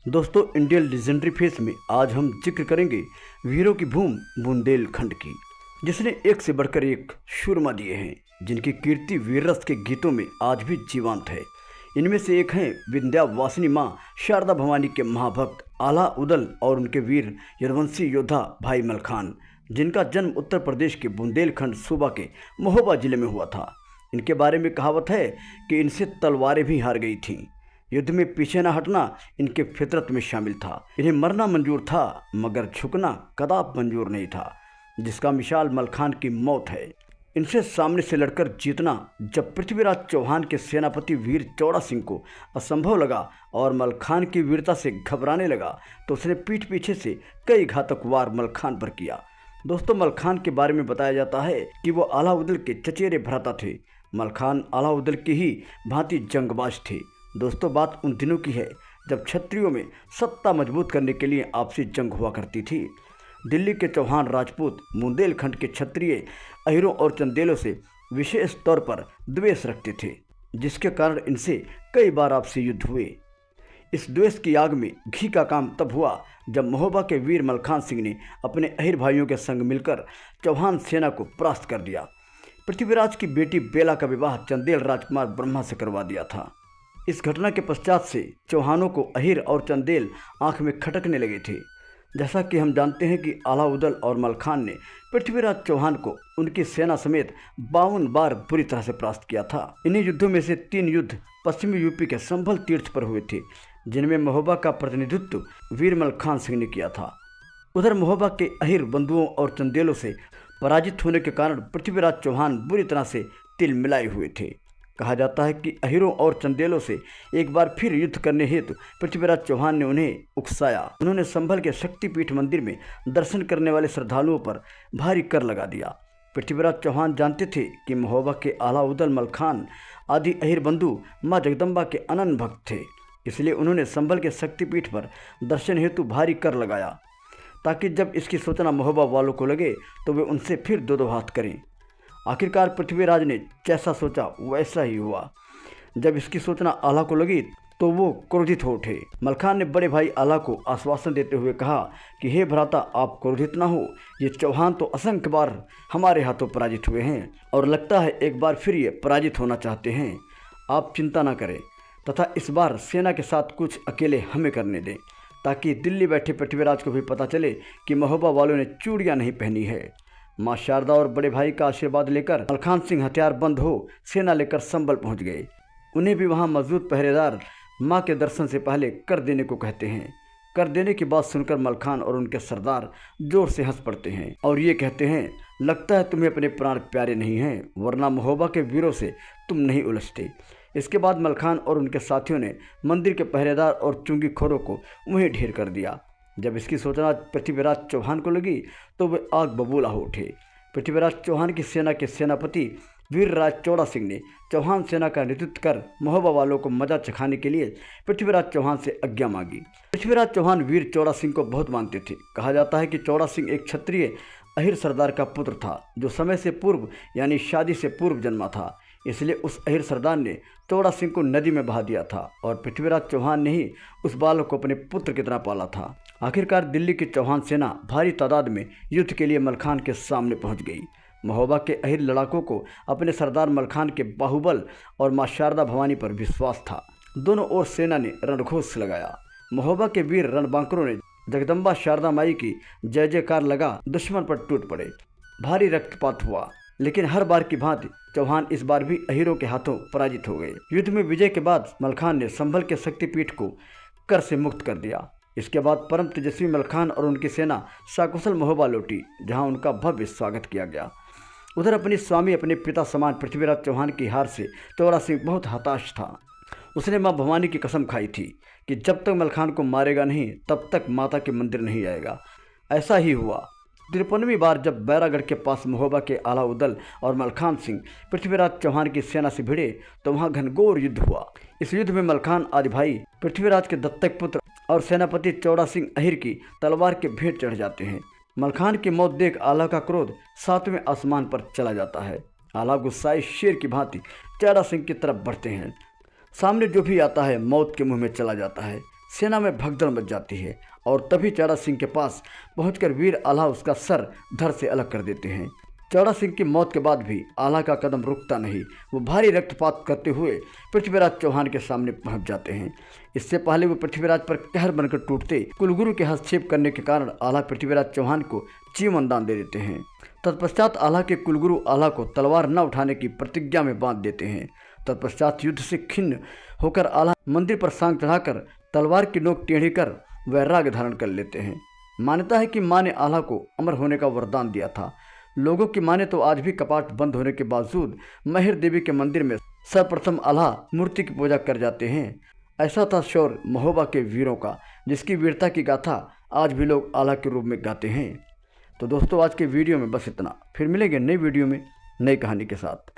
दोस्तों, Indian legendary face में आज हम जिक्र करेंगे वीरों की भूमि बुंदेलखंड की, जिसने एक से बढ़कर एक शूरमा दिए हैं, जिनकी कीर्ति वीर रस के गीतों में आज भी जीवंत है। इनमें से एक हैं विंध्यावासिनी मां शारदा भवानी के महाभक्त आला उदल और उनके वीर यदुवंशी योद्धा भाई मलखान, जिनका जन्म उत्तर प्रदेश के बुंदेलखंड सूबा के महोबा जिले में हुआ था। इनके बारे में कहावत है कि इनसे तलवारें भी हार गई थीं। युद्ध में पीछे न हटना इनके फितरत में शामिल था। इन्हें मरना मंजूर था, मगर झुकना कदाप मंजूर नहीं था, जिसका मिसाल मलखान की मौत है। इनसे सामने से लड़कर जीतना जब पृथ्वीराज चौहान के सेनापति वीर चौड़ा सिंह को असंभव लगा और मलखान की वीरता से घबराने लगा, तो उसने पीठ पीछे से कई घातक वार मलखान पर किया। दोस्तों, मलखान के बारे में बताया जाता है कि वो आला उदल के चचेरे भ्राता थे। मलखान आला उदल की ही भांति जंगबाज थे। दोस्तों, बात उन दिनों की है जब क्षत्रियों में सत्ता मजबूत करने के लिए आपसी जंग हुआ करती थी। दिल्ली के चौहान राजपूत बुंदेलखंड के क्षत्रिय अहिरों और चंदेलों से विशेष तौर पर द्वेष रखते थे, जिसके कारण इनसे कई बार आपसी युद्ध हुए। इस द्वेष की आग में घी का काम तब हुआ जब महोबा के वीर मलखान सिंह ने अपने अहिर भाइयों के संग मिलकर चौहान सेना को परास्त कर दिया। पृथ्वीराज की बेटी बेला का विवाह चंदेल राजकुमार ब्रह्मा से करवा दिया था। इस घटना के पश्चात से चौहानों को अहिर और चंदेल आंख में खटकने लगे थे। जैसा कि हम जानते हैं कि आला उदल और मलखान ने पृथ्वीराज चौहान को उनकी सेना समेत 52 बार बुरी तरह से परास्त किया था। इन्हीं युद्धों में से 3 युद्ध पश्चिमी यूपी के संभल तीर्थ पर हुए थे, जिनमें महोबा का प्रतिनिधित्व वीर मलखान सिंह ने किया था। उधर महोबा के अहिर बंधुओं और चंदेलों से पराजित होने के कारण पृथ्वीराज चौहान बुरी तरह से तिल मिलाए हुए थे। कहा जाता है कि अहिरों और चंदेलों से एक बार फिर युद्ध करने हेतु पृथ्वीराज चौहान ने उन्हें उकसाया। उन्होंने संभल के शक्तिपीठ मंदिर में दर्शन करने वाले श्रद्धालुओं पर भारी कर लगा दिया। पृथ्वीराज चौहान जानते थे कि महोबा के आला उदल मलखान आदि अहिर बंधु माँ जगदम्बा के अनन्य भक्त थे, इसलिए उन्होंने संभल के शक्तिपीठ पर दर्शन हेतु भारी कर लगाया, ताकि जब इसकी सूचना महोबा वालों को लगे तो वे उनसे फिर दो हाथ करें। आखिरकार पृथ्वीराज ने जैसा सोचा वैसा ही हुआ। जब इसकी सूचना आला को लगी तो वो क्रोधित हो उठे। मलखान ने बड़े भाई आला को आश्वासन देते हुए कहा कि हे भ्राता, आप क्रोधित ना हो, ये चौहान तो असंख्य बार हमारे हाथों पराजित हुए हैं और लगता है एक बार फिर ये पराजित होना चाहते हैं। आप चिंता ना करें तथा इस बार सेना के साथ कुछ अकेले हमें करने दें, ताकि दिल्ली बैठे पृथ्वीराज को भी पता चले कि महोबा वालों ने चूड़ियाँ नहीं पहनी है। माँ शारदा और बड़े भाई का आशीर्वाद लेकर मलखान सिंह हथियार बंद हो सेना लेकर संभल पहुंच गए। उन्हें भी वहां मौजूद पहरेदार माँ के दर्शन से पहले कर देने को कहते हैं। कर देने की बात सुनकर मलखान और उनके सरदार जोर से हंस पड़ते हैं और ये कहते हैं, लगता है तुम्हें अपने प्राण प्यारे नहीं हैं, वरना महोबा के वीरों से तुम नहीं उलझते। इसके बाद मलखान और उनके साथियों ने मंदिर के पहरेदार और चुंगीखोरों को वहीं ढेर कर दिया। जब इसकी सूचना पृथ्वीराज चौहान को लगी तो वे आग बबूला हो उठे। पृथ्वीराज चौहान की सेना के सेनापति वीरराज चौड़ा सिंह ने चौहान सेना का नेतृत्व कर महोबा वालों को मजा चखाने के लिए पृथ्वीराज चौहान से आज्ञा मांगी। पृथ्वीराज चौहान वीर चौड़ा सिंह को बहुत मानते थे। कहा जाता है कि चौड़ा सिंह एक क्षत्रिय अहिर सरदार का पुत्र था, जो समय से पूर्व यानी शादी से पूर्व जन्मा था। इसलिए उस अहिर सरदार ने चौड़ा सिंह को नदी में बहा दिया था और पृथ्वीराज चौहान ने ही उस बालक को अपने पुत्र की तरह पाला था। आखिरकार दिल्ली की चौहान सेना भारी तादाद में युद्ध के लिए मलखान के सामने पहुंच गई। महोबा के अहिर लड़ाकों को अपने सरदार मलखान के बाहुबल और माँ शारदा भवानी पर विश्वास था। दोनों ओर सेना ने रणघोष लगाया। महोबा के वीर रणबांकरों ने जगदम्बा शारदा माई की जय जयकार लगा दुश्मन पर टूट पड़े। भारी रक्तपात हुआ, लेकिन हर बार की भांति चौहान इस बार भी अहिरों के हाथों पराजित हो गए। युद्ध में विजय के बाद मलखान ने संभल के शक्तिपीठ को कर से मुक्त कर दिया। इसके बाद परम तेजस्वी मलखान और उनकी सेना सकुशल महोबा लौटी, जहां उनका भव्य स्वागत किया गया। उधर अपने स्वामी अपने पिता समान पृथ्वीराज चौहान की हार से चौड़ा सिंह बहुत हताश था। उसने माँ भवानी की कसम खाई थी कि जब तक मलखान को मारेगा नहीं तब तक माता के मंदिर नहीं आएगा। ऐसा ही हुआ। 53वीं बार जब बैरागढ़ के पास महोबा के आला उदल और मलखान सिंह पृथ्वीराज चौहान की सेना से भिड़े तो वहां घनघोर युद्ध हुआ। इस युद्ध में मलखान आदि भाई पृथ्वीराज के दत्तक पुत्र और सेनापति चौड़ा सिंह अहिर की तलवार के भेंट चढ़ जाते हैं। मलखान की मौत देख आला का क्रोध 7वें आसमान पर चला जाता है। आला गुस्साए शेर की भांति चौड़ा सिंह की तरफ बढ़ते हैं। सामने जो भी आता है मौत के मुंह में चला जाता है। सेना में भगदड़ मच जाती है और तभी चौड़ा सिंह के पास पहुंचकर वीर आल्हा उसका सर धड़ से अलग कर देते हैं। चौड़ा सिंह की मौत के बाद भी आल्हा का कदम रुकता नहीं। वो भारी रक्तपात करते हुए पृथ्वीराज चौहान के सामने पहुंच जाते हैं। इससे पहले वो पृथ्वीराज पर कहर बनकर टूटते कुलगुरु के हस्तक्षेप करने के कारण आल्हा पृथ्वीराज चौहान को जीवन दान दे देते हैं। तत्पश्चात आल्हा के कुलगुरु आल्हा को तलवार न उठाने की प्रतिज्ञा में बांध देते हैं। तत्पश्चात युद्ध से खिन्न होकर आल्हा मंदिर पर सांग चढ़ाकर तलवार की नोक टेढ़ी कर वैराग्य धारण कर लेते हैं। मान्यता है कि माँ ने आल्हा को अमर होने का वरदान दिया था। लोगों की माने तो आज भी कपाट बंद होने के बावजूद महिर देवी के मंदिर में सर्वप्रथम आल्हा मूर्ति की पूजा कर जाते हैं। ऐसा था शौर्य महोबा के वीरों का, जिसकी वीरता की गाथा आज भी लोग आल्हा के रूप में गाते हैं। तो दोस्तों, आज के वीडियो में बस इतना। फिर मिलेंगे नई वीडियो में नई कहानी के साथ।